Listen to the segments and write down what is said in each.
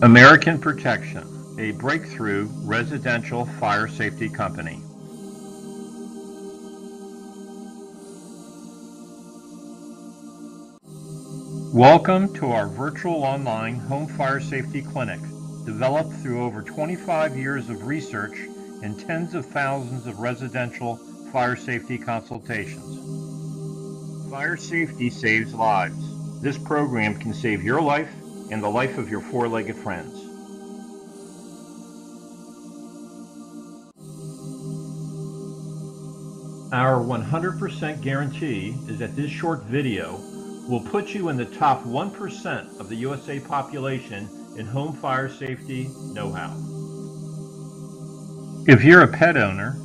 American Protecton, a breakthrough residential fire safety company. Welcome to our virtual online home fire safety clinic, developed through over 25 years of research and tens of thousands of residential fire safety consultations. Fire safety saves lives. This program can save your life and the life of your four-legged friends. Our 100% guarantee is that this short video will put you in the top 1% of the USA population in home fire safety know-how. If you're a pet owner,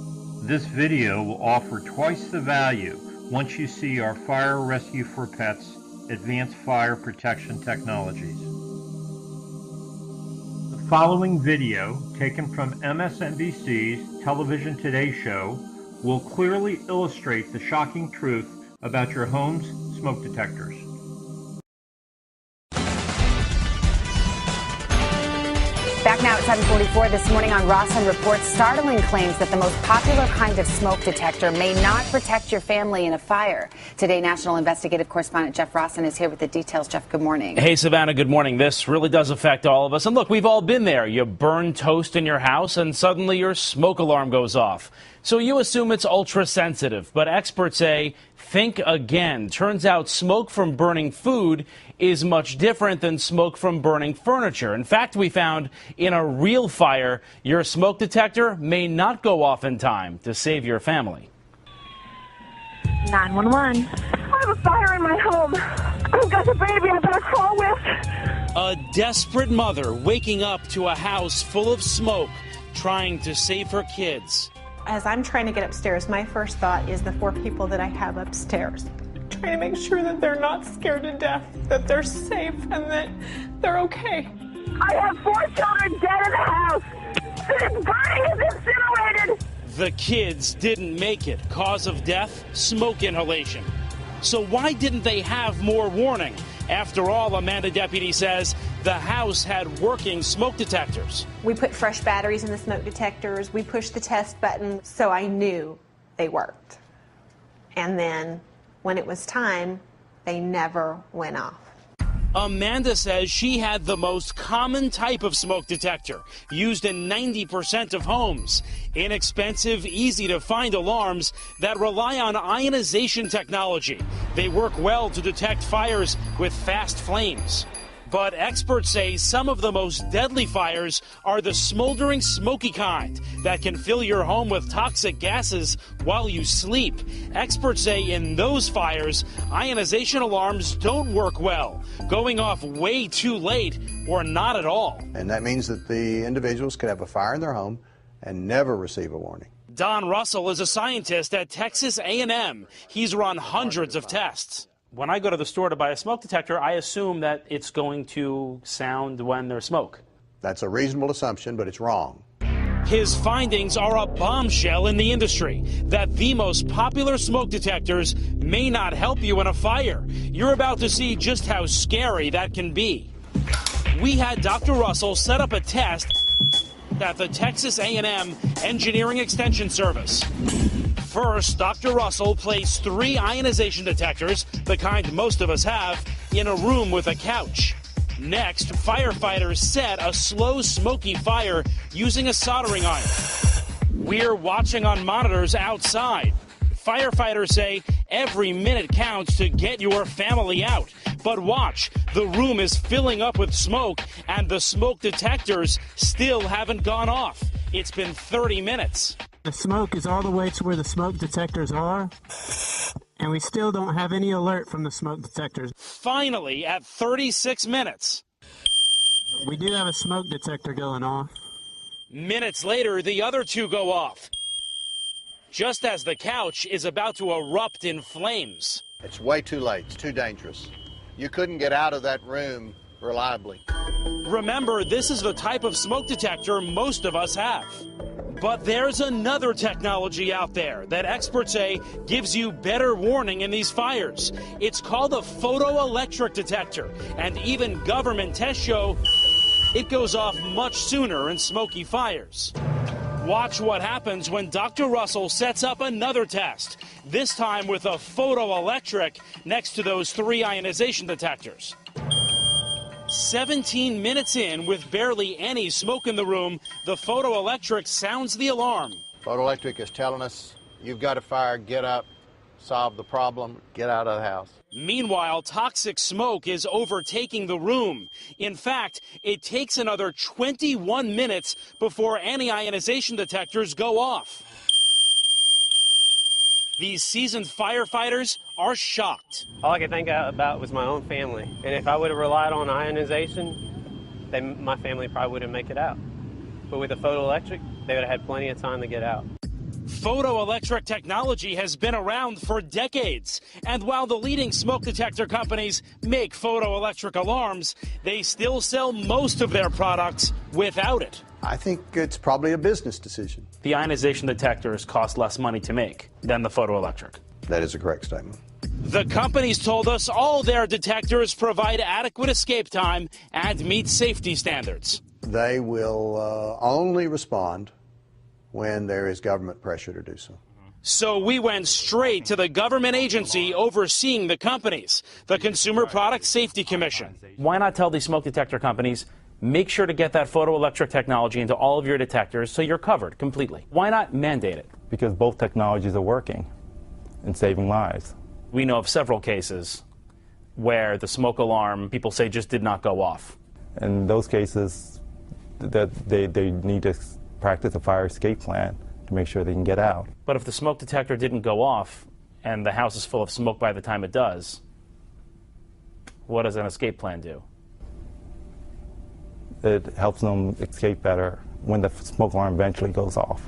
this video will offer twice the value once you see our Fire Rescue for Pets advanced fire protection technologies. The following video, taken from MSNBC's Television Today show, will clearly illustrate the shocking truth about your home's smoke detectors. Back now at 7:44 this morning on Rosslyn reports startling claims that the most popular kind of smoke detector may not protect your family in a fire. Today, national investigative correspondent Jeff Rosslyn is here with the details. Jeff, good morning. Hey, Savannah, good morning. This really does affect all of us. And look, we've all been there. You burn toast in your house and suddenly your smoke alarm goes off. So you assume it's ultra sensitive, but experts say, think again. Turns out smoke from burning food is much different than smoke from burning furniture. In fact, we found in a real fire, your smoke detector may not go off in time to save your family. 911. I have a fire in my home. I've got the baby I better call with. A desperate mother waking up to a house full of smoke, trying to save her kids. As I'm trying to get upstairs, my first thought is the 4 people that I have upstairs. Trying to make sure that they're not scared to death, that they're safe, and that they're okay. I have 4 children dead in the house. This burning is incinerated. The kids didn't make it. Cause of death? Smoke inhalation. So why didn't they have more warning? After all, Amanda Deputy says the house had working smoke detectors. We put fresh batteries in the smoke detectors. We pushed the test button, so I knew they worked. And then when it was time, they never went off. Amanda says she had the most common type of smoke detector, used in 90% of homes. Inexpensive, easy to find alarms that rely on ionization technology. They work well to detect fires with fast flames. But experts say some of the most deadly fires are the smoldering, smoky kind that can fill your home with toxic gases while you sleep. Experts say in those fires, ionization alarms don't work well, going off way too late or not at all. And that means that the individuals could have a fire in their home and never receive a warning. Don Russell is a scientist at Texas A&M. He's run hundreds of tests. When I go to the store to buy a smoke detector, I assume that it's going to sound when there's smoke. That's a reasonable assumption, but it's wrong. His findings are a bombshell in the industry, that the most popular smoke detectors may not help you in a fire. You're about to see just how scary that can be. We had Dr. Russell set up a test at the Texas A&M Engineering Extension Service. First, Dr. Russell placed 3 ionization detectors, the kind most of us have, in a room with a couch. Next, firefighters set a slow, smoky fire using a soldering iron. We're watching on monitors outside. Firefighters say every minute counts to get your family out. But watch, the room is filling up with smoke, and the smoke detectors still haven't gone off. It's been 30 minutes. The smoke is all the way to where the smoke detectors are, and we still don't have any alert from the smoke detectors. Finally, at 36 minutes. We do have a smoke detector going off. Minutes later, the other 2 go off, just as the couch is about to erupt in flames. It's way too late. It's too dangerous. You couldn't get out of that room reliably. Remember, this is the type of smoke detector most of us have. But there's another technology out there that experts say gives you better warning in these fires. It's called a photoelectric detector, and even government tests show it goes off much sooner in smoky fires. Watch what happens when Dr. Russell sets up another test, this time with a photoelectric next to those 3 ionization detectors. 17 minutes in, with barely any smoke in the room, the photoelectric sounds the alarm. Photoelectric is telling us, you've got a fire, get up, solve the problem, get out of the house. Meanwhile, toxic smoke is overtaking the room. In fact, it takes another 21 minutes before anti-ionization detectors go off. These seasoned firefighters are shocked. All I could think about was my own family. And if I would have relied on ionization, then my family probably wouldn't make it out. But with the photoelectric, they would have had plenty of time to get out. Photoelectric technology has been around for decades, and while the leading smoke detector companies make photoelectric alarms, they still sell most of their products without it. I think it's probably a business decision. The ionization detectors cost less money to make than the photoelectric. That is a correct statement. The companies told us all their detectors provide adequate escape time and meet safety standards. They will only respond when there is government pressure to do so. So we went straight to the government agency overseeing the companies, the Consumer Product Safety Commission. Why not tell these smoke detector companies, make sure to get that photoelectric technology into all of your detectors so you're covered completely? Why not mandate it? Because both technologies are working and saving lives. We know of several cases where the smoke alarm, people say, just did not go off. In those cases, that they need to practice a fire escape plan to make sure they can get out. But if the smoke detector didn't go off and the house is full of smoke by the time it does, what does an escape plan do? It helps them escape better when the smoke alarm eventually goes off.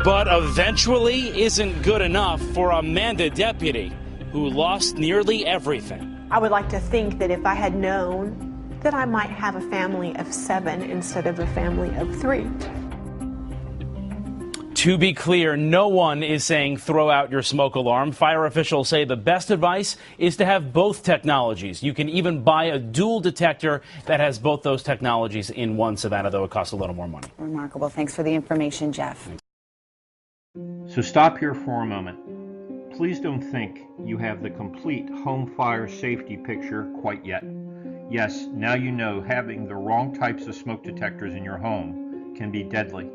But eventually isn't good enough for Amanda Deputy, who lost nearly everything. I would like to think that if I had known that I might have a family of 7 instead of a family of 3. To be clear, no one is saying throw out your smoke alarm. Fire officials say the best advice is to have both technologies. You can even buy a dual detector that has both those technologies in one, Savannah, though it costs a little more money. Remarkable. Thanks for the information, Jeff. So stop here for a moment. Please don't think you have the complete home fire safety picture quite yet. Yes, now you know having the wrong types of smoke detectors in your home can be deadly,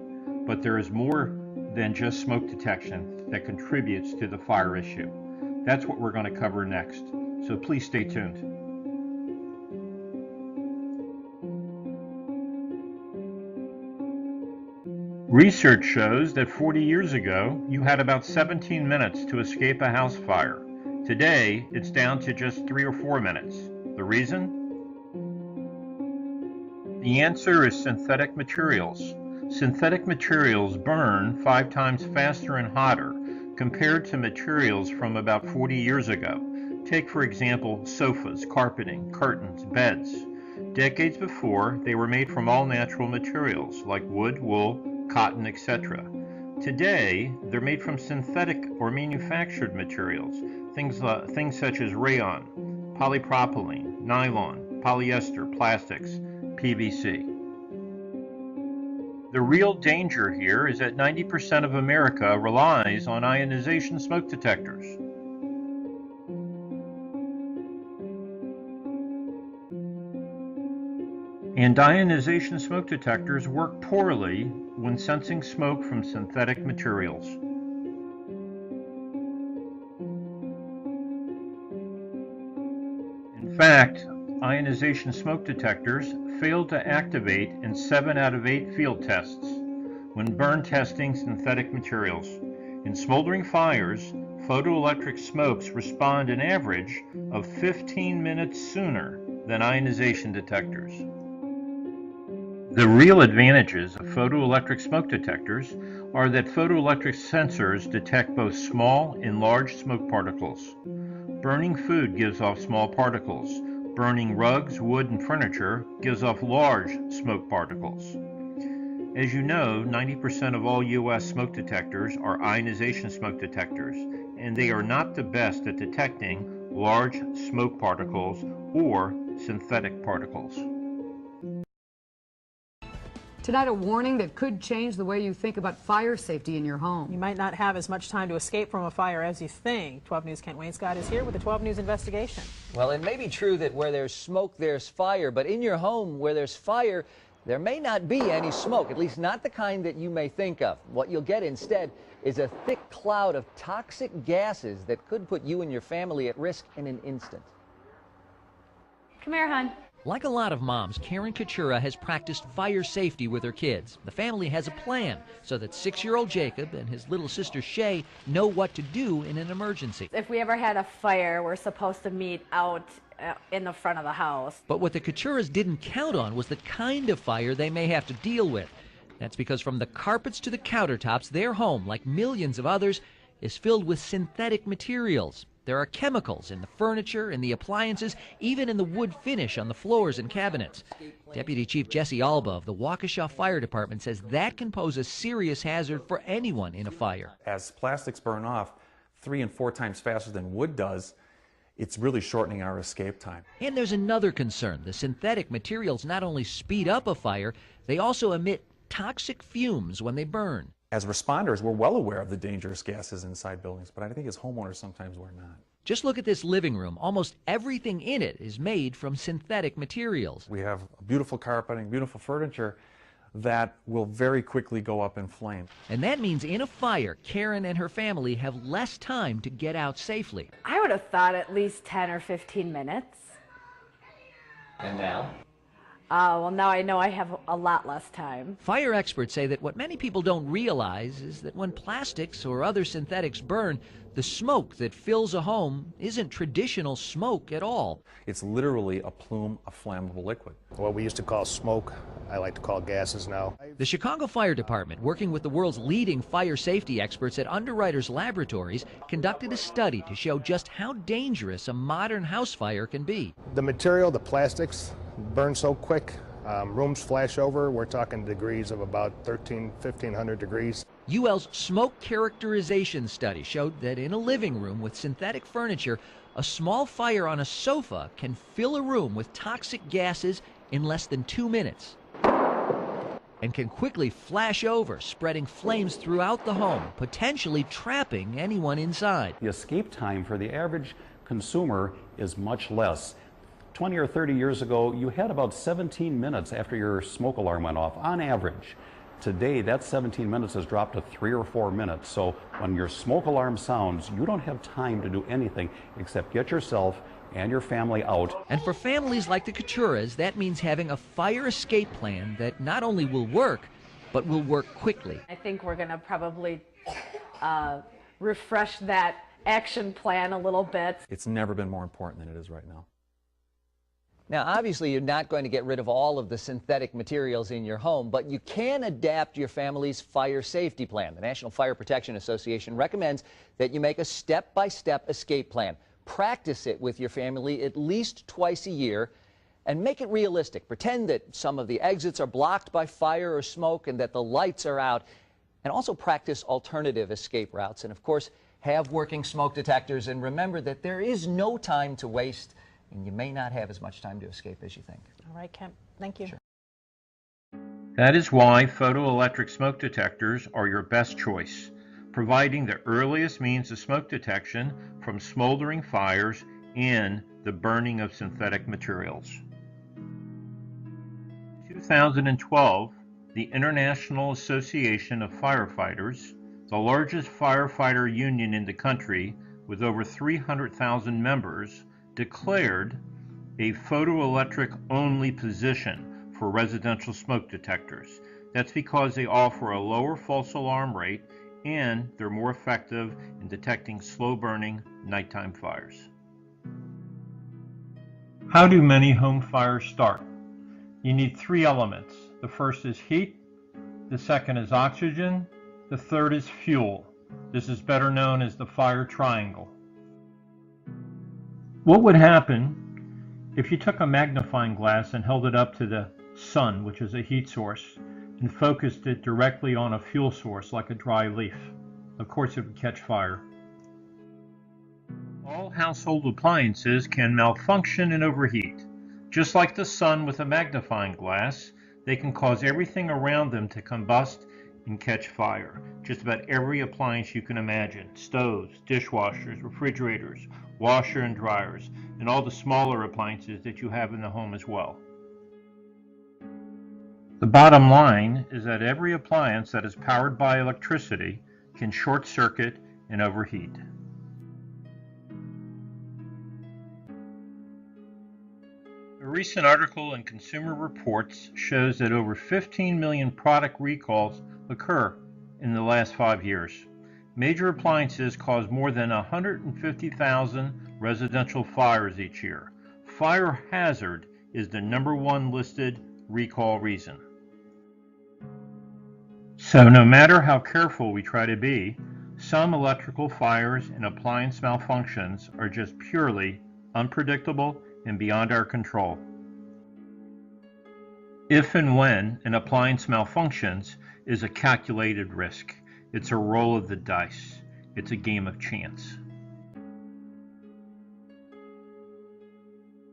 but there is more than just smoke detection that contributes to the fire issue. That's what we're going to cover next, so please stay tuned. Research shows that 40 years ago, you had about 17 minutes to escape a house fire. Today, it's down to just 3 or 4 minutes. The reason? The answer is synthetic materials. Synthetic materials burn 5 times faster and hotter compared to materials from about 40 years ago. Take, for example, sofas, carpeting, curtains, beds. Decades before, they were made from all natural materials like wood, wool, cotton, etc. Today, they're made from synthetic or manufactured materials, things such as rayon, polypropylene, nylon, polyester, plastics, PVC. The real danger here is that 90% of America relies on ionization smoke detectors. And ionization smoke detectors work poorly when sensing smoke from synthetic materials. In fact, ionization smoke detectors failed to activate in 7 out of 8 field tests when burn testing synthetic materials. In smoldering fires, photoelectric smokes respond an average of 15 minutes sooner than ionization detectors. The real advantages of photoelectric smoke detectors are that photoelectric sensors detect both small and large smoke particles. Burning food gives off small particles. Burning rugs, wood, and furniture gives off large smoke particles. As you know, 90% of all U.S. smoke detectors are ionization smoke detectors, and they are not the best at detecting large smoke particles or synthetic particles. Tonight, a warning that could change the way you think about fire safety in your home. You might not have as much time to escape from a fire as you think. 12 News' Kent Wainscott is here with a 12 News investigation. Well, it may be true that where there's smoke, there's fire, but in your home where there's fire, there may not be any smoke, at least not the kind that you may think of. What you'll get instead is a thick cloud of toxic gases that could put you and your family at risk in an instant. Come here, hon. Like a lot of moms, Karen Kachura has practiced fire safety with her kids. The family has a plan so that 6-year-old Jacob and his little sister Shay know what to do in an emergency. If we ever had a fire, we're supposed to meet out in the front of the house. But what the Kachuras didn't count on was the kind of fire they may have to deal with. That's because from the carpets to the countertops, their home, like millions of others, is filled with synthetic materials. There are chemicals in the furniture, in the appliances, even in the wood finish on the floors and cabinets. Deputy Chief Jesse Alba of the Waukesha Fire Department says that can pose a serious hazard for anyone in a fire. As plastics burn off 3 and 4 times faster than wood does, it's really shortening our escape time. And there's another concern. The synthetic materials not only speed up a fire, they also emit toxic fumes when they burn. As responders, we're well aware of the dangerous gases inside buildings, but I think as homeowners sometimes we're not. Just look at this living room. Almost everything in it is made from synthetic materials. We have beautiful carpeting, beautiful furniture that will very quickly go up in flame. And that means in a fire, Karen and her family have less time to get out safely. I would have thought at least 10 or 15 minutes. And now? Well, now I know I have a lot less time. Fire experts say that what many people don't realize is that when plastics or other synthetics burn, the smoke that fills a home isn't traditional smoke at all. It's literally a plume of flammable liquid. What we used to call smoke, I like to call gases now. The Chicago Fire Department, working with the world's leading fire safety experts at Underwriters Laboratories, conducted a study to show just how dangerous a modern house fire can be. The material, the plastics, burn so quick. Rooms flash over. We're talking degrees of about 1,500 degrees. UL's smoke characterization study showed that in a living room with synthetic furniture, a small fire on a sofa can fill a room with toxic gases in less than 2 minutes and can quickly flash over, spreading flames throughout the home, potentially trapping anyone inside. The escape time for the average consumer is much less. 20 or 30 years ago, you had about 17 minutes after your smoke alarm went off, on average. Today, that 17 minutes has dropped to 3 or 4 minutes. So when your smoke alarm sounds, you don't have time to do anything except get yourself and your family out. And for families like the Kachuras, that means having a fire escape plan that not only will work, but will work quickly. I think we're going to probably refresh that action plan a little bit. It's never been more important than it is right now. Now, obviously, you're not going to get rid of all of the synthetic materials in your home, but you can adapt your family's fire safety plan. The National Fire Protection Association recommends that you make a step-by-step escape plan. Practice it with your family at least twice a year and make it realistic. Pretend that some of the exits are blocked by fire or smoke and that the lights are out. And also practice alternative escape routes. And, of course, have working smoke detectors. And remember that there is no time to waste, and you may not have as much time to escape as you think. All right, Kent. Thank you. Sure. That is why photoelectric smoke detectors are your best choice, providing the earliest means of smoke detection from smoldering fires and the burning of synthetic materials. In 2012, the International Association of Firefighters, the largest firefighter union in the country with over 300,000 members, declared a photoelectric only position for residential smoke detectors. That's because they offer a lower false alarm rate and they're more effective in detecting slow burning nighttime fires. How do many home fires start? You need 3 elements. The first is heat, the second is oxygen, the third is fuel. This is better known as the fire triangle. What would happen if you took a magnifying glass and held it up to the sun, which is a heat source, and focused it directly on a fuel source like a dry leaf? Of course it would catch fire. All household appliances can malfunction and overheat. Just like the sun with a magnifying glass, They can cause everything around them to combust and catch fire. Just about every appliance you can imagine: stoves, dishwashers, refrigerators, washer and dryers, and all the smaller appliances that you have in the home as well. The bottom line is that every appliance that is powered by electricity can short circuit and overheat. A recent article in Consumer Reports shows that over 15 million product recalls occur in the last 5 years. Major appliances cause more than 150,000 residential fires each year. Fire hazard is the #1 listed recall reason. So no matter how careful we try to be, some electrical fires and appliance malfunctions are just purely unpredictable and beyond our control. If and when an appliance malfunctions is a calculated risk. It's a roll of the dice. It's a game of chance.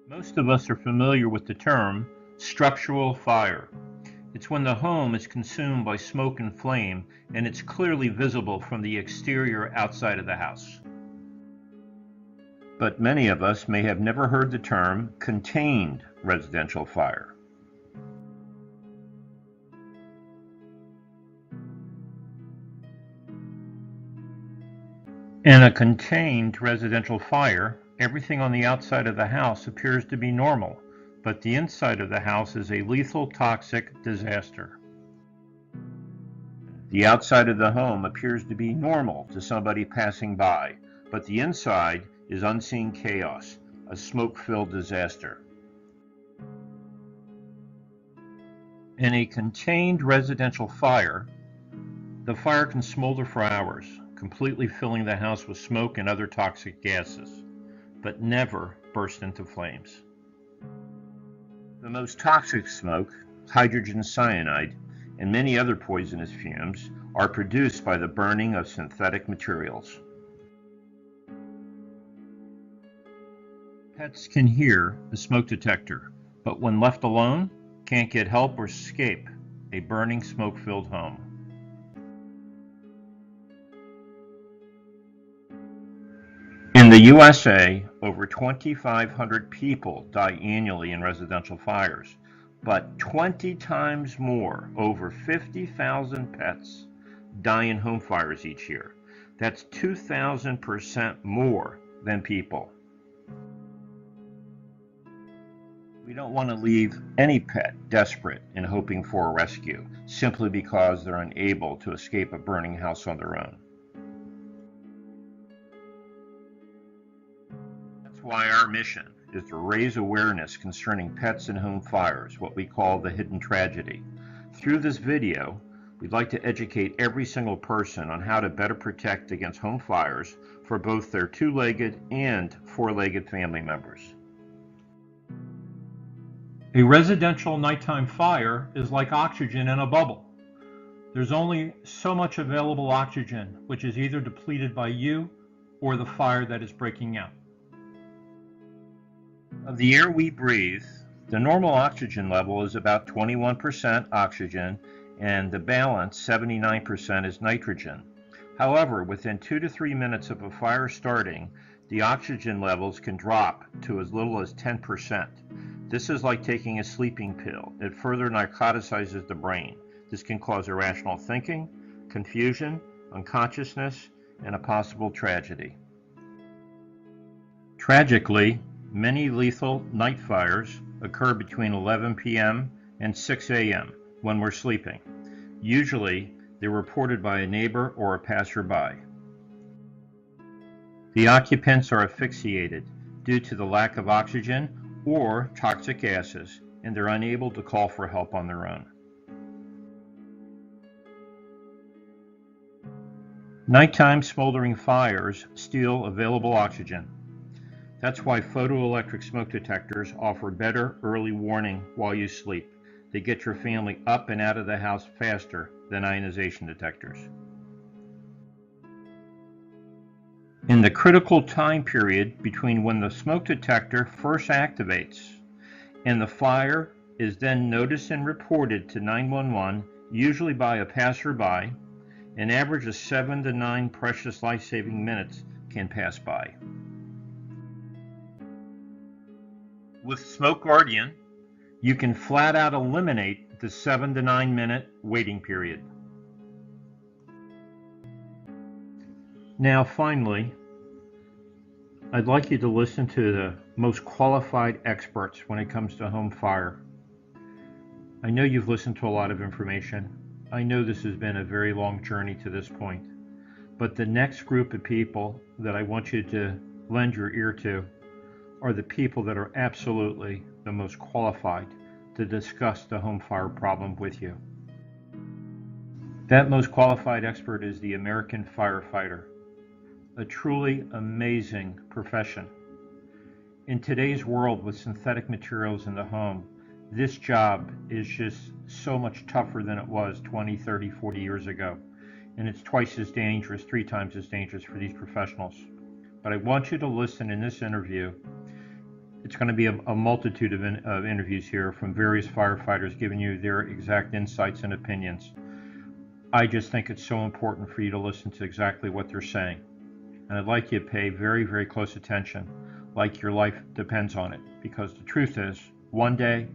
Most of us are familiar with the term structural fire. It's when the home is consumed by smoke and flame and it's clearly visible from the exterior outside of the house. But many of us may have never heard the term contained residential fire. In a contained residential fire, everything on the outside of the house appears to be normal, but the inside of the house is a lethal, toxic disaster. The outside of the home appears to be normal to somebody passing by, but the inside is unseen chaos, a smoke-filled disaster. In a contained residential fire, the fire can smolder for hours, completely filling the house with smoke and other toxic gases, but never burst into flames. The most toxic smoke, hydrogen cyanide, and many other poisonous fumes are produced by the burning of synthetic materials. Pets can hear a smoke detector, but when left alone, can't get help or escape a burning smoke-filled home. In the USA, over 2,500 people die annually in residential fires, but 20 times more, over 50,000 pets, die in home fires each year. That's 2,000% more than people. We don't want to leave any pet desperate and hoping for a rescue, simply because they're unable to escape a burning house on their own. That's why our mission is to raise awareness concerning pets and home fires, what we call the hidden tragedy. Through this video, we'd like to educate every single person on how to better protect against home fires for both their two-legged and four-legged family members. A residential nighttime fire is like oxygen in a bubble. There's only so much available oxygen, which is either depleted by you or the fire that is breaking out. Of the air we breathe, the normal oxygen level is about 21% oxygen, and the balance, 79%, is nitrogen. However, within 2 to 3 minutes of a fire starting, the oxygen levels can drop to as little as 10%. This is like taking a sleeping pill. It further narcotizes the brain. This can cause irrational thinking, confusion, unconsciousness, and a possible tragedy. Tragically, many lethal night fires occur between 11 p.m. and 6 a.m. when we're sleeping. Usually, they're reported by a neighbor or a passerby. The occupants are asphyxiated due to the lack of oxygen or toxic gases, and they're unable to call for help on their own. Nighttime smoldering fires steal available oxygen. That's why photoelectric smoke detectors offer better early warning while you sleep. They get your family up and out of the house faster than ionization detectors. In the critical time period between when the smoke detector first activates and the fire is then noticed and reported to 911, usually by a passerby. An average of 7 to 9 precious life-saving minutes can pass by. With Smoke Guardian, you can flat out eliminate the 7 to 9 minute waiting period. Now finally, I'd like you to listen to the most qualified experts when it comes to home fire. I know you've listened to a lot of information. I know this has been a very long journey to this point. But the next group of people that I want you to lend your ear to are the people that are absolutely the most qualified to discuss the home fire problem with you. That most qualified expert is the American firefighter, a truly amazing profession. In today's world with synthetic materials in the home, this job is just so much tougher than it was 20, 30, 40 years ago. And it's twice as dangerous, 3 times as dangerous for these professionals. But I want you to listen in this interview. It's going to be a multitude of interviews here from various firefighters giving you their exact insights and opinions. I just think it's so important for you to listen to exactly what they're saying. And I'd like you to pay very, very close attention, like your life depends on it. Because the truth is, one day,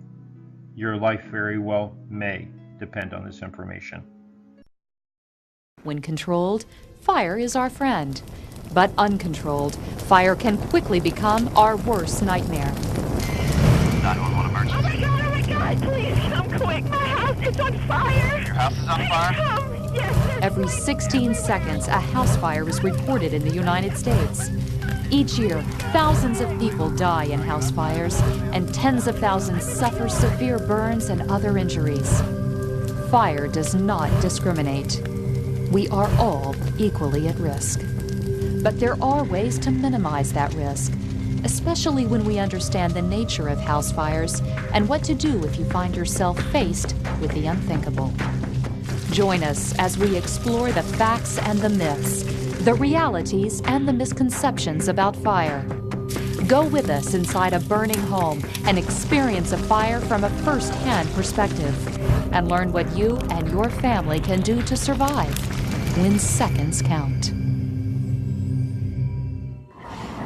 your life very well may depend on this information. When controlled, fire is our friend. But uncontrolled, fire can quickly become our worst nightmare. 911 emergency. Oh my God, please come quick. My house is on fire. Your house is on fire? Come. Yes. Every 16 seconds, a house fire is reported in the United States. Each year, thousands of people die in house fires, and tens of thousands suffer severe burns and other injuries. Fire does not discriminate. We are all equally at risk. But there are ways to minimize that risk, especially when we understand the nature of house fires and what to do if you find yourself faced with the unthinkable. Join us as we explore the facts and the myths, the realities and the misconceptions about fire. Go with us inside a burning home and experience a fire from a first-hand perspective, and learn what you and your family can do to survive when seconds count.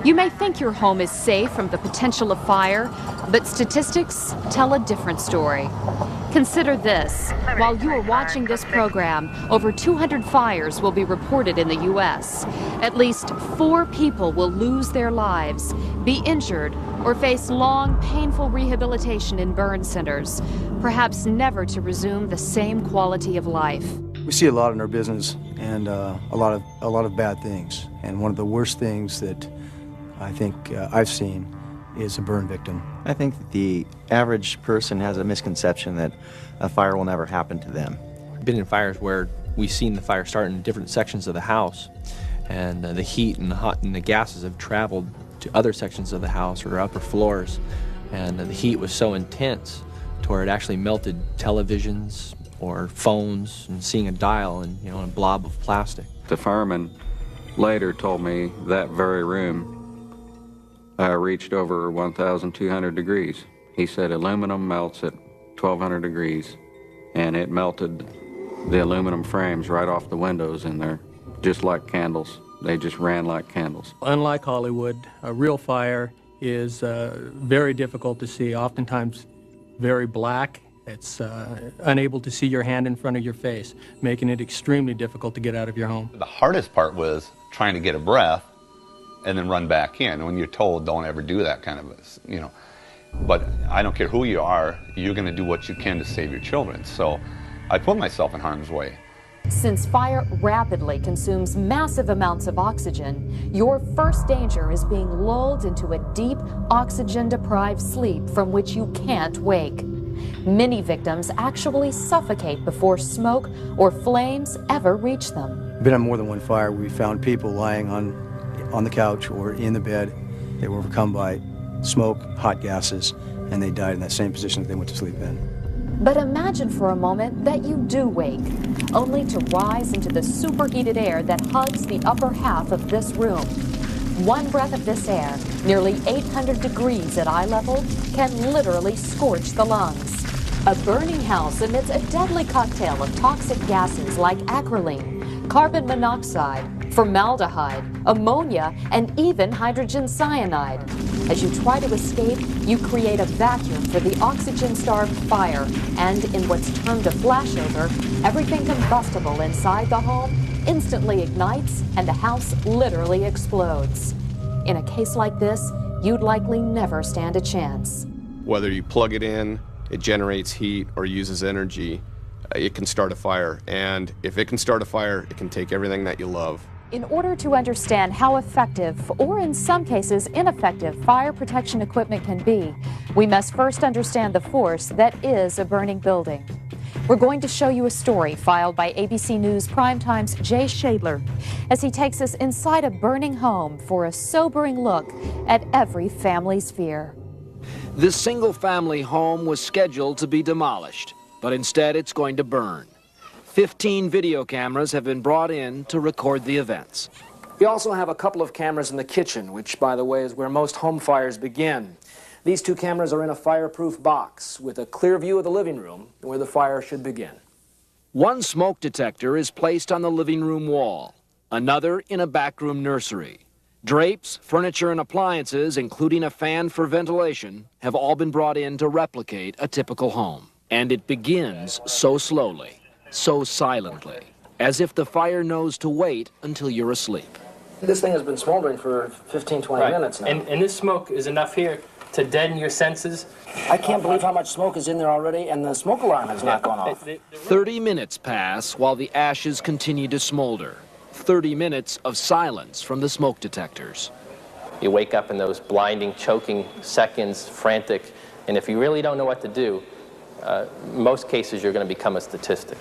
You may think your home is safe from the potential of fire, but statistics tell a different story. Consider this. While you are watching this program, over 200 fires will be reported in the U.S. At least 4 people will lose their lives, be injured, or face long, painful rehabilitation in burn centers, perhaps never to resume the same quality of life. We see a lot in our business, and a lot of bad things. And one of the worst things that I think I've seen is a burn victim. I think that the average person has a misconception that a fire will never happen to them. I've been in fires where we've seen the fire start in different sections of the house, and the heat and the gases have traveled to other sections of the house or upper floors, and the heat was so intense to where it actually melted televisions or phones, and seeing a dial and a blob of plastic. The fireman later told me that very room reached over 1,200 degrees. He said aluminum melts at 1,200 degrees, and it melted the aluminum frames right off the windows in there, just like candles. They just ran like candles. Unlike Hollywood, a real fire is very difficult to see, oftentimes very black. It's unable to see your hand in front of your face, making it extremely difficult to get out of your home. The hardest part was trying to get a breath and then run back in. When you're told don't ever do that kind of, But I don't care who you are, you're going to do what you can to save your children. So I put myself in harm's way. Since fire rapidly consumes massive amounts of oxygen, your first danger is being lulled into a deep, oxygen-deprived sleep from which you can't wake. Many victims actually suffocate before smoke or flames ever reach them. Been on more than one fire where we found people lying on the couch or in the bed. They were overcome by smoke, hot gases, and they died in that same position that they went to sleep in. But imagine for a moment that you do wake, only to rise into the superheated air that hugs the upper half of this room. One breath of this air, nearly 800 degrees at eye level, can literally scorch the lungs. A burning house emits a deadly cocktail of toxic gases like acrolein, carbon monoxide, formaldehyde, ammonia, and even hydrogen cyanide. As you try to escape, you create a vacuum for the oxygen-starved fire, and in what's termed a flashover, everything combustible inside the home instantly ignites and the house literally explodes. In a case like this, you'd likely never stand a chance. Whether you plug it in, it generates heat, or uses energy, it can start a fire. And if it can start a fire, it can take everything that you love. In order to understand how effective, or in some cases ineffective, fire protection equipment can be, we must first understand the force that is a burning building. We're going to show you a story filed by ABC News Primetime's Jay Shadler as he takes us inside a burning home for a sobering look at every family's fear. This single-family home was scheduled to be demolished, but instead it's going to burn. 15 video cameras have been brought in to record the events. We also have a couple of cameras in the kitchen, which, by the way, is where most home fires begin. These 2 cameras are in a fireproof box with a clear view of the living room where the fire should begin. One smoke detector is placed on the living room wall, another in a backroom nursery. Drapes, furniture, and appliances, including a fan for ventilation, have all been brought in to replicate a typical home. And it begins so slowly, so silently, as if the fire knows to wait until you're asleep. This thing has been smoldering for 15, 20 minutes now. And this smoke is enough here to deaden your senses. I can't believe how much smoke is in there already, and the smoke alarm has not gone off. 30 minutes pass while the ashes continue to smolder. 30 minutes of silence from the smoke detectors. You wake up in those blinding, choking seconds, frantic, and if you really don't know what to do, most cases you're going to become a statistic.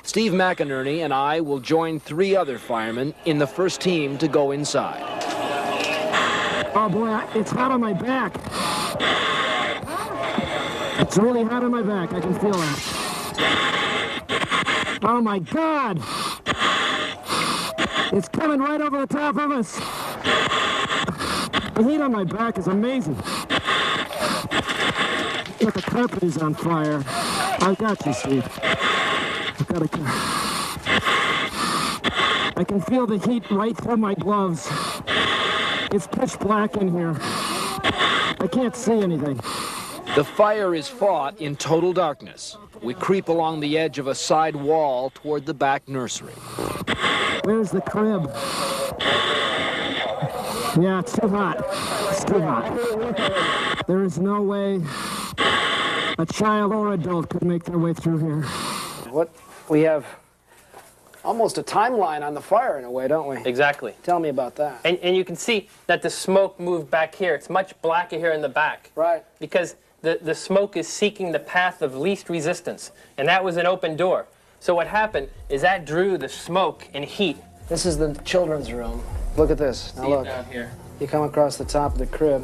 Steve McInerney and I will join 3 other firemen in the first team to go inside. Oh boy, it's hot on my back. It's really hot on my back, I can feel it. Oh my God! It's coming right over the top of us. The heat on my back is amazing. Look, the carpet is on fire. I got you, Steve. I can feel the heat right through my gloves. It's pitch black in here. I can't see anything. The fire is fought in total darkness. We creep along the edge of a side wall toward the back nursery. Where's the crib? Yeah, it's too hot. It's too hot. There is no way a child or adult could make their way through here. We have almost a timeline on the fire in a way, don't we? Exactly. Tell me about that. And you can see that the smoke moved back here. It's much blacker here in the back. Right. Because the smoke is seeking the path of least resistance, and that was an open door. So what happened is that drew the smoke and heat. This is the children's room. Look at this. Now look. Down here. You come across the top of the crib.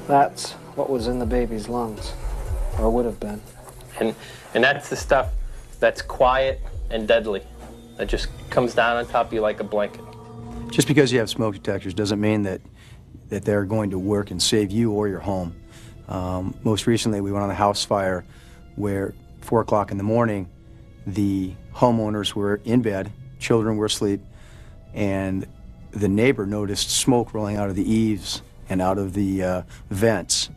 That's what was in the baby's lungs, or would have been. And that's the stuff that's quiet and deadly. That just comes down on top of you like a blanket. Just because you have smoke detectors doesn't mean that they're going to work and save you or your home. Most recently, we went on a house fire where 4 o'clock in the morning, the homeowners were in bed, children were asleep, and the neighbor noticed smoke rolling out of the eaves and out of the vents.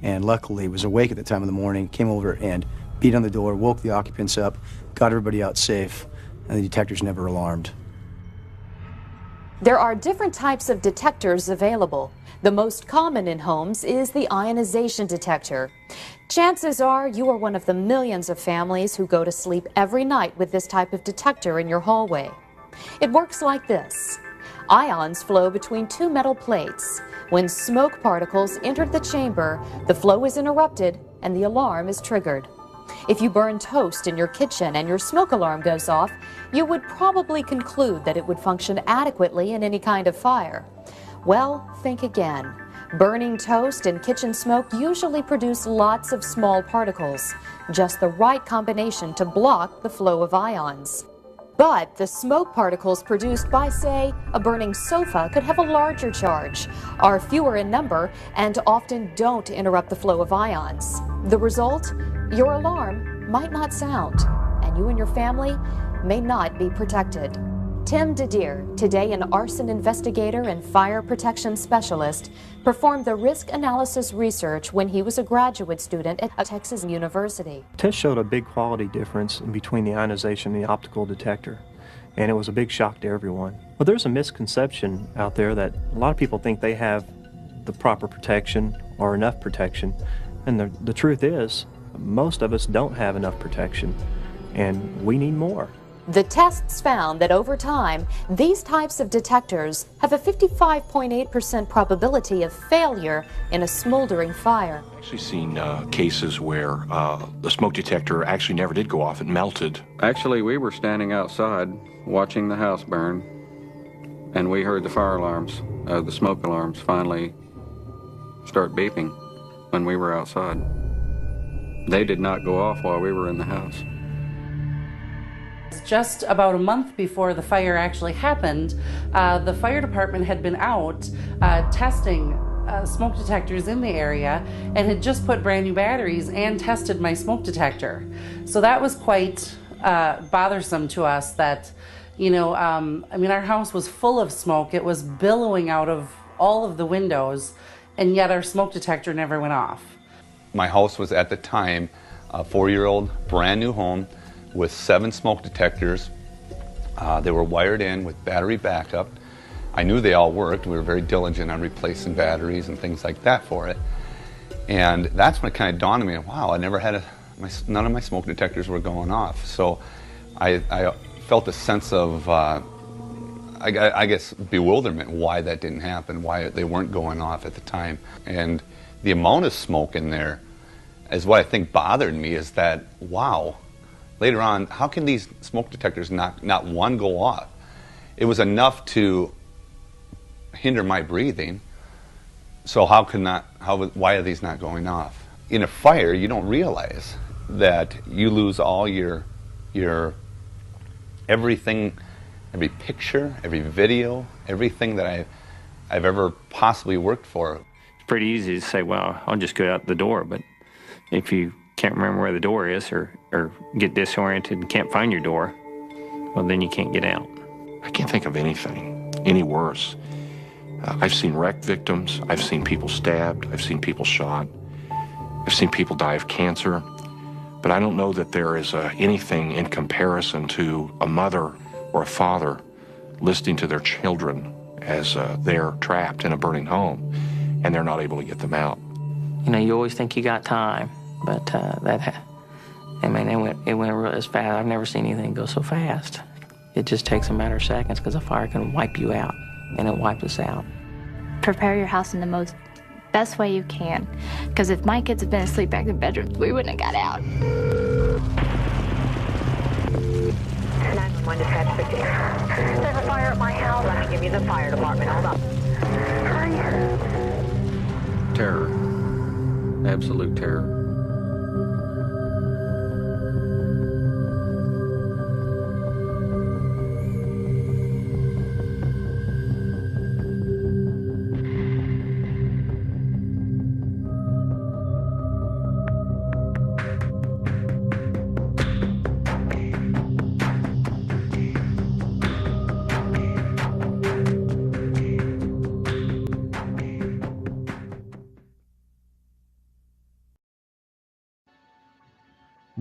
And luckily, was awake at the time of the morning, came over and beat on the door, woke the occupants up, got everybody out safe, and the detectors never alarmed. There are different types of detectors available. The most common in homes is the ionization detector. Chances are you are one of the millions of families who go to sleep every night with this type of detector in your hallway. It works like this. Ions flow between 2 metal plates. When smoke particles enter the chamber, the flow is interrupted and the alarm is triggered. If you burn toast in your kitchen and your smoke alarm goes off, you would probably conclude that it would function adequately in any kind of fire. Well, think again. Burning toast and kitchen smoke usually produce lots of small particles, just the right combination to block the flow of ions. But the smoke particles produced by, say, a burning sofa could have a larger charge, are fewer in number, and often don't interrupt the flow of ions. The result? Your alarm might not sound, and you and your family may not be protected. Tim DeDeer, today an arson investigator and fire protection specialist, performed the risk analysis research when he was a graduate student at Texas University. Tests showed a big quality difference between the ionization and the optical detector, and it was a big shock to everyone. Well, there's a misconception out there that a lot of people think they have the proper protection or enough protection, and the truth is, most of us don't have enough protection, and we need more. The tests found that over time, these types of detectors have a 55.8% probability of failure in a smoldering fire. I've actually seen cases where the smoke detector actually never did go off, it melted. Actually, we were standing outside watching the house burn, and we heard the fire alarms, the smoke alarms finally start beeping when we were outside. They did not go off while we were in the house. Just about a month before the fire actually happened, the fire department had been out testing smoke detectors in the area and had just put brand new batteries and tested my smoke detector. So that was quite bothersome to us that, you know, I mean, our house was full of smoke. It was billowing out of all of the windows, and yet our smoke detector never went off. My house was at the time a 4-year-old brand new home with 7 smoke detectors. They were wired in with battery backup. I knew they all worked. We were very diligent on replacing batteries and things like that for it. And that's when it kind of dawned on me, wow, I never had none of my smoke detectors were going off. So I felt a sense of, I guess, bewilderment why that didn't happen, why they weren't going off at the time. And the amount of smoke in there is what I think bothered me, is that, wow, later on, how can these smoke detectors not one go off? It was enough to hinder my breathing, so why are these not going off? In a fire, you don't realize that you lose all your everything, every picture, every video, everything that I've ever possibly worked for. It's pretty easy to say, well, I'll just go out the door, but if you can't remember where the door is or get disoriented and can't find your door, well, then you can't get out. I can't think of anything any worse. I've seen wreck victims, I've seen people stabbed, I've seen people shot, I've seen people die of cancer, but I don't know that there is anything in comparison to a mother or a father listening to their children as they're trapped in a burning home and they're not able to get them out. You know, you always think you got time, but it went real as fast. I've never seen anything go so fast. It just takes a matter of seconds because a fire can wipe you out, and it wiped us out. Prepare your house in the best way you can, because if my kids had been asleep back in the bedrooms, we wouldn't have got out. 911 dispatch 15. There's a fire at my house. Let me give you the fire department. Hold up. Hurry. Terror. Absolute terror.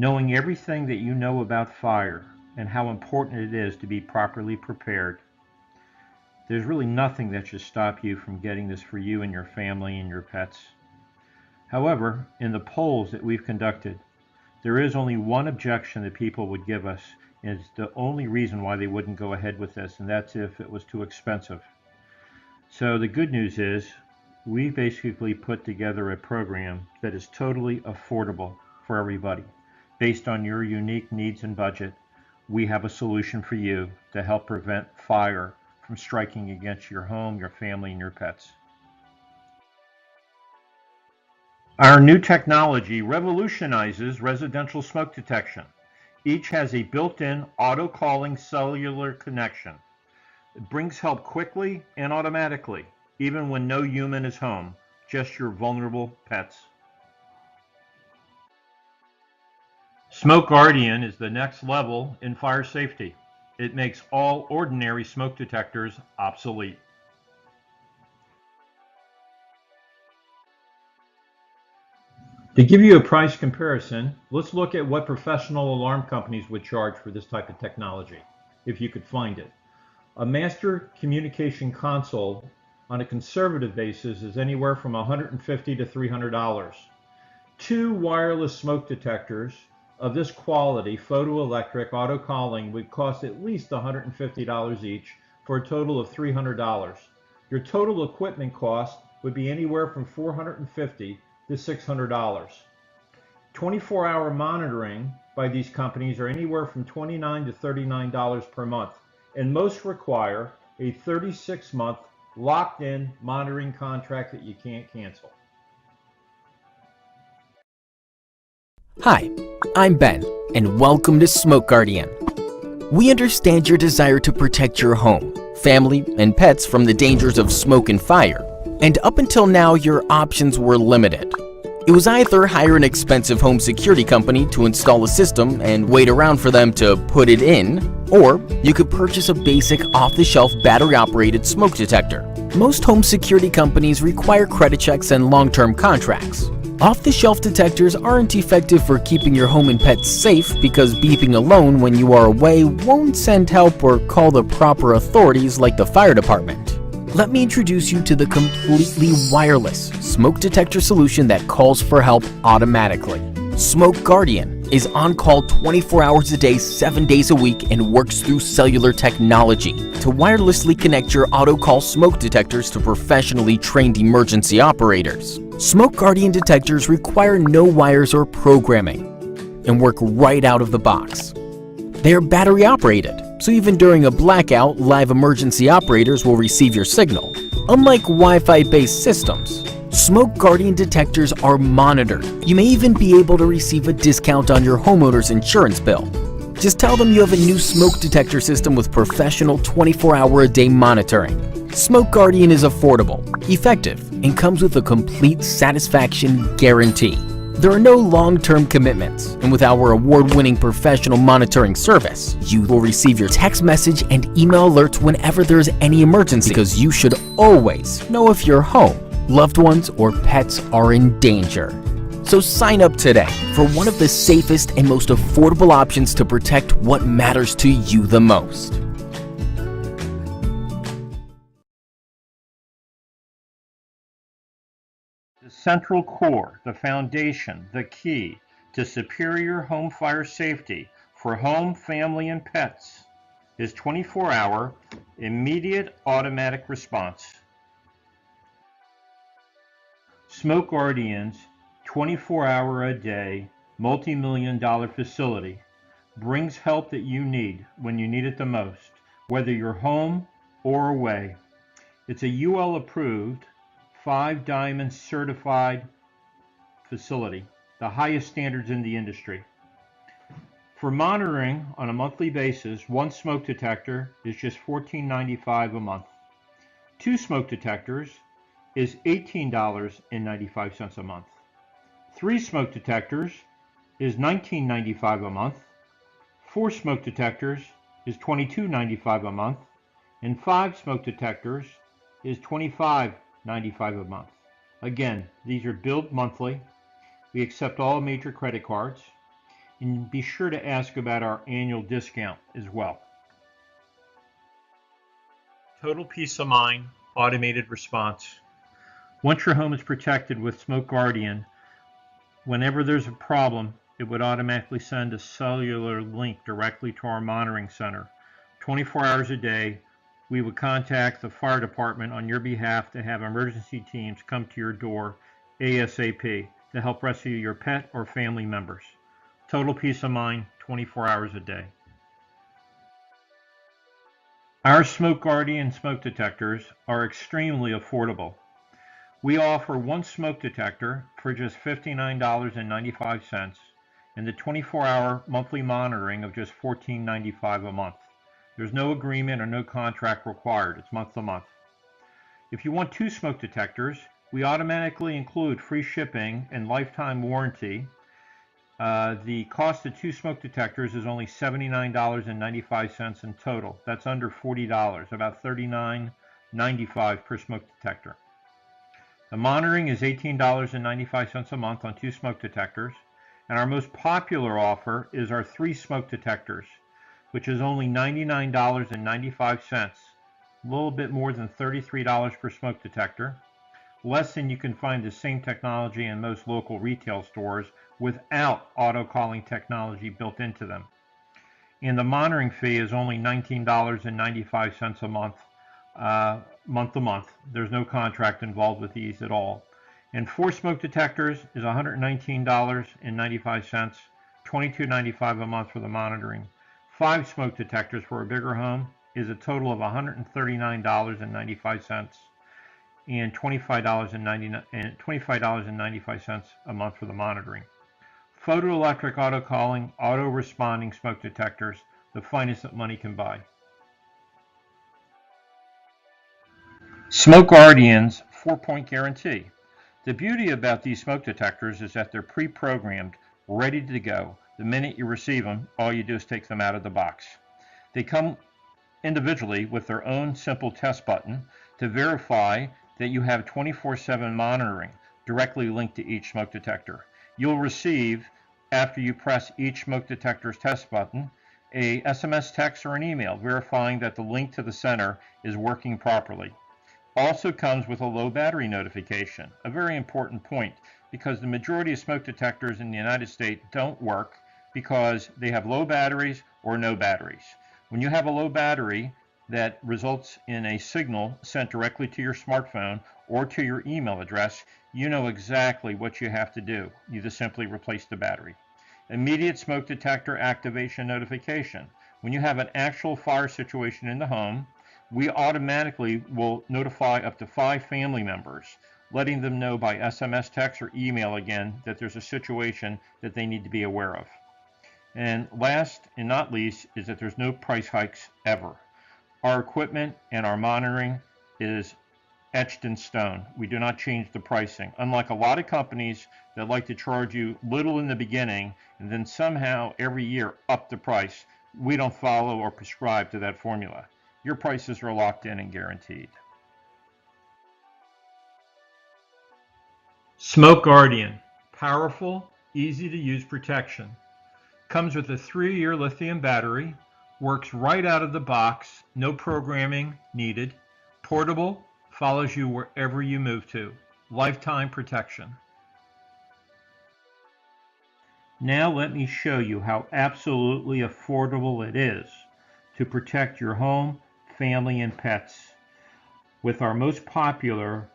Knowing everything that you know about fire and how important it is to be properly prepared, there's really nothing that should stop you from getting this for you and your family and your pets. However, in the polls that we've conducted, there is only one objection that people would give us, and it's the only reason why they wouldn't go ahead with this, and that's if it was too expensive. So the good news is we basically put together a program that is totally affordable for everybody. Based on your unique needs and budget, we have a solution for you to help prevent fire from striking against your home, your family, and your pets. Our new technology revolutionizes residential smoke detection. Each has a built-in auto-calling cellular connection. It brings help quickly and automatically, even when no human is home, just your vulnerable pets. Smoke Guardian is the next level in fire safety. It makes all ordinary smoke detectors obsolete. To give you a price comparison, let's look at what professional alarm companies would charge for this type of technology, if you could find it. A master communication console on a conservative basis is anywhere from $150 to $300. Two wireless smoke detectors of this quality, photoelectric, auto calling, would cost at least $150 each for a total of $300. Your total equipment cost would be anywhere from $450 to $600. 24-hour monitoring by these companies are anywhere from $29 to $39 per month, and most require a 36-month locked-in monitoring contract that you can't cancel. Hi, I'm Ben, and welcome to Smoke Guardian. We understand your desire to protect your home, family, and pets from the dangers of smoke and fire, and up until now your options were limited. It was either hire an expensive home security company to install a system and wait around for them to put it in, or you could purchase a basic off-the-shelf battery-operated smoke detector. Most home security companies require credit checks and long-term contracts. Off-the-shelf detectors aren't effective for keeping your home and pets safe because beeping alone when you are away won't send help or call the proper authorities like the fire department. Let me introduce you to the completely wireless smoke detector solution that calls for help automatically. Smoke Guardian is on call 24 hours a day, 7 days a week, and works through cellular technology to wirelessly connect your auto-call smoke detectors to professionally trained emergency operators. Smoke Guardian detectors require no wires or programming and work right out of the box. They are battery operated, so even during a blackout, live emergency operators will receive your signal. Unlike Wi-Fi based systems, Smoke Guardian detectors are monitored. You may even be able to receive a discount on your homeowner's insurance bill. Just tell them you have a new smoke detector system with professional 24-hour-a-day monitoring. Smoke Guardian is affordable, effective, and comes with a complete satisfaction guarantee. There are no long-term commitments, and with our award-winning professional monitoring service, you will receive your text message and email alerts whenever there is any emergency, because you should always know if you're home, loved ones, or pets are in danger. So sign up today for one of the safest and most affordable options to protect what matters to you the most. The central core, the foundation, the key to superior home fire safety for home, family, and pets is 24-hour immediate automatic response. Smoke Guardian's 24-hour-a-day, multi-million-dollar facility brings help that you need when you need it the most, whether you're home or away. It's a UL-approved, 5-diamond certified facility, the highest standards in the industry. For monitoring on a monthly basis, one smoke detector is just $14.95 a month. 2 smoke detectors is $18.95 a month. 3 smoke detectors is $19.95 a month. 4 smoke detectors is $22.95 a month. And 5 smoke detectors is $25.95 a month. Again, these are billed monthly. We accept all major credit cards. And be sure to ask about our annual discount as well. Total peace of mind, automated response. Once your home is protected with Smoke Guardian, whenever there's a problem, it would automatically send a cellular link directly to our monitoring center. 24 hours a day, we would contact the fire department on your behalf to have emergency teams come to your door ASAP to help rescue your pet or family members. Total peace of mind, 24 hours a day. Our Smoke Guardian smoke detectors are extremely affordable. We offer one smoke detector for just $59.95, and the 24-hour monthly monitoring of just $14.95 a month. There's no agreement or no contract required. It's month to month. If you want 2 smoke detectors, we automatically include free shipping and lifetime warranty. The cost of 2 smoke detectors is only $79.95 in total. That's under $40, about $39.95 per smoke detector. The monitoring is $18.95 a month on 2 smoke detectors, and our most popular offer is our 3 smoke detectors, which is only $99.95, a little bit more than $33 per smoke detector, less than you can find the same technology in most local retail stores without auto-calling technology built into them. And the monitoring fee is only $19.95 a month, month to month. There's no contract involved with these at all. And 4 smoke detectors is $119.95, $22.95 a month for the monitoring. 5 smoke detectors for a bigger home is a total of $139.95 and $25.95 a month for the monitoring. Photoelectric auto calling, auto responding smoke detectors, the finest that money can buy. Smoke Guardian's 4-point guarantee. The beauty about these smoke detectors is that they're pre-programmed, ready to go. The minute you receive them, all you do is take them out of the box. They come individually with their own simple test button to verify that you have 24/7 monitoring directly linked to each smoke detector. You'll receive, after you press each smoke detector's test button, a SMS text or an email verifying that the link to the center is working properly. Also comes with a low battery notification, a very important point, because the majority of smoke detectors in the United States don't work because they have low batteries or no batteries. When you have a low battery, that results in a signal sent directly to your smartphone or to your email address, you know exactly what you have to do. You just simply replace the battery. Immediate smoke detector activation notification. When you have an actual fire situation in the home, we automatically will notify up to 5 family members, letting them know by SMS, text, or email again that there's a situation that they need to be aware of. And last and not least is that there's no price hikes ever. Our equipment and our monitoring is etched in stone. We do not change the pricing. Unlike a lot of companies that like to charge you little in the beginning and then somehow every year up the price, we don't follow or prescribe to that formula. Your prices are locked in and guaranteed. Smoke Guardian, powerful, easy to use protection. Comes with a 3-year lithium battery, works right out of the box, no programming needed, portable, follows you wherever you move to, lifetime protection. Now let me show you how absolutely affordable it is to protect your home, family, and pets with our most popular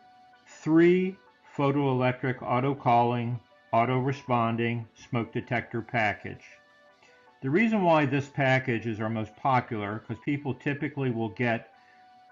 3 photoelectric auto calling, auto responding smoke detector package. The reason why this package is our most popular, because people typically will get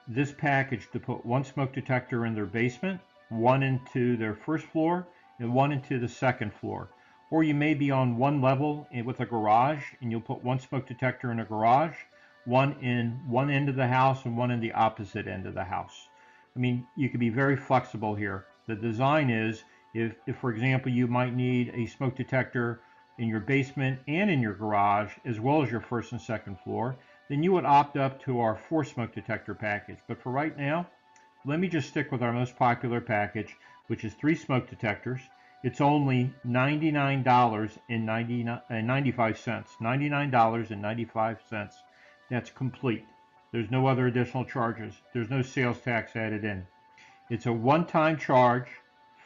this package to put 1 smoke detector in their basement, 1 into their first floor, and 1 into the second floor. Or you may be on 1 level with a garage, and you'll put 1 smoke detector in a garage, 1 in one end of the house and 1 in the opposite end of the house. I mean, you can be very flexible here. The design is, if for example, you might need a smoke detector in your basement and in your garage, as well as your first and second floor, then you would opt up to our 4 smoke detector package. But for right now, let me just stick with our most popular package, which is 3 smoke detectors. It's only $99.95. $99.95. That's complete. There's no other additional charges. There's no sales tax added in. It's a one-time charge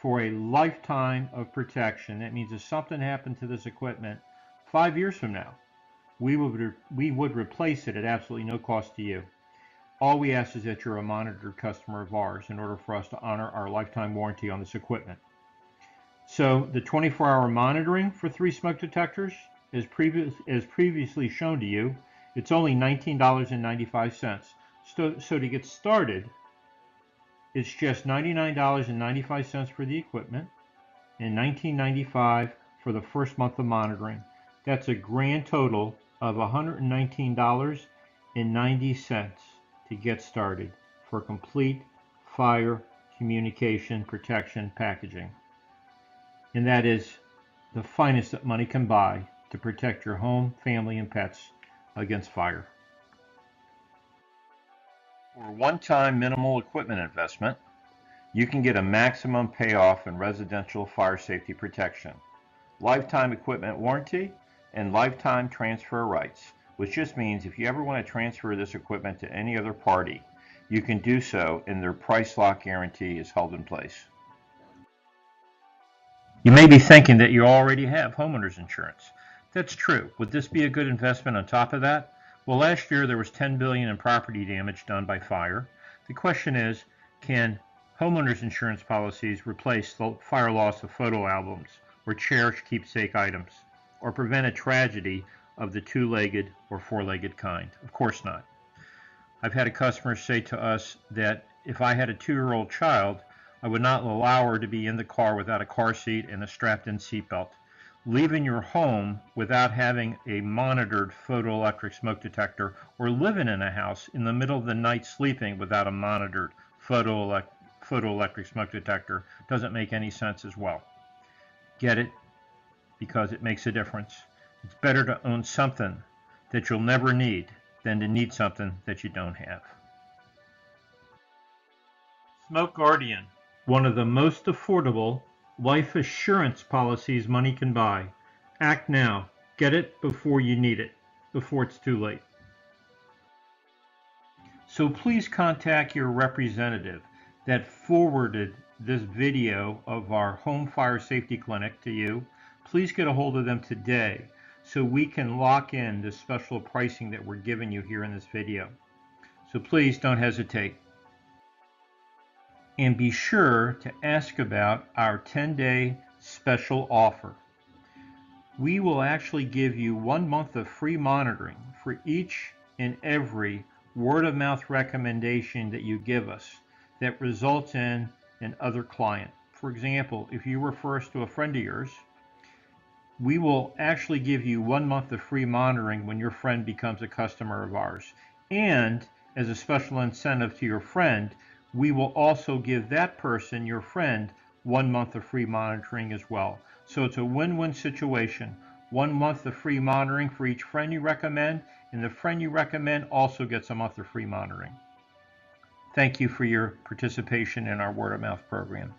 for a lifetime of protection. That means if something happened to this equipment 5 years from now, we would replace it at absolutely no cost to you. All we ask is that you're a monitored customer of ours in order for us to honor our lifetime warranty on this equipment. So the 24-hour monitoring for 3 smoke detectors, as previously shown to you, it's only $19.95. So to get started, it's just $99.95 for the equipment and $19.95 for the first month of monitoring. That's a grand total of $119.90 to get started for complete fire communication protection packaging. And that is the finest that money can buy to protect your home, family, and pets against fire. For a one-time minimal equipment investment, you can get a maximum payoff in residential fire safety protection, lifetime equipment warranty, and lifetime transfer rights, which just means if you ever want to transfer this equipment to any other party, you can do so and their price lock guarantee is held in place. You may be thinking that you already have homeowners insurance. That's true. Would this be a good investment on top of that? Well, last year there was $10 billion in property damage done by fire. The question is, can homeowners insurance policies replace the fire loss of photo albums or cherished keepsake items, or prevent a tragedy of the two-legged or four-legged kind? Of course not. I've had a customer say to us that if I had a 2-year-old child, I would not allow her to be in the car without a car seat and a strapped-in seatbelt. Leaving your home without having a monitored photoelectric smoke detector, or living in a house in the middle of the night sleeping without a monitored photoelectric smoke detector doesn't make any sense as well. Get it? Because it makes a difference. It's better to own something that you'll never need than to need something that you don't have. Smoke Guardian, one of the most affordable life assurance policies money can buy. Act now. Get it before you need it, before it's too late. So please contact your representative that forwarded this video of our home fire safety clinic to you. Please get a hold of them today so we can lock in the special pricing that we're giving you here in this video. So please don't hesitate. And be sure to ask about our 10-day special offer. We will actually give you 1 month of free monitoring for each and every word-of-mouth recommendation that you give us that results in another client. For example, if you refer us to a friend of yours, we will actually give you 1 month of free monitoring when your friend becomes a customer of ours. And as a special incentive to your friend, we will also give that person, your friend, 1 month of free monitoring as well. So it's a win-win situation. 1 month of free monitoring for each friend you recommend, and the friend you recommend also gets a month of free monitoring. Thank you for your participation in our word-of-mouth program.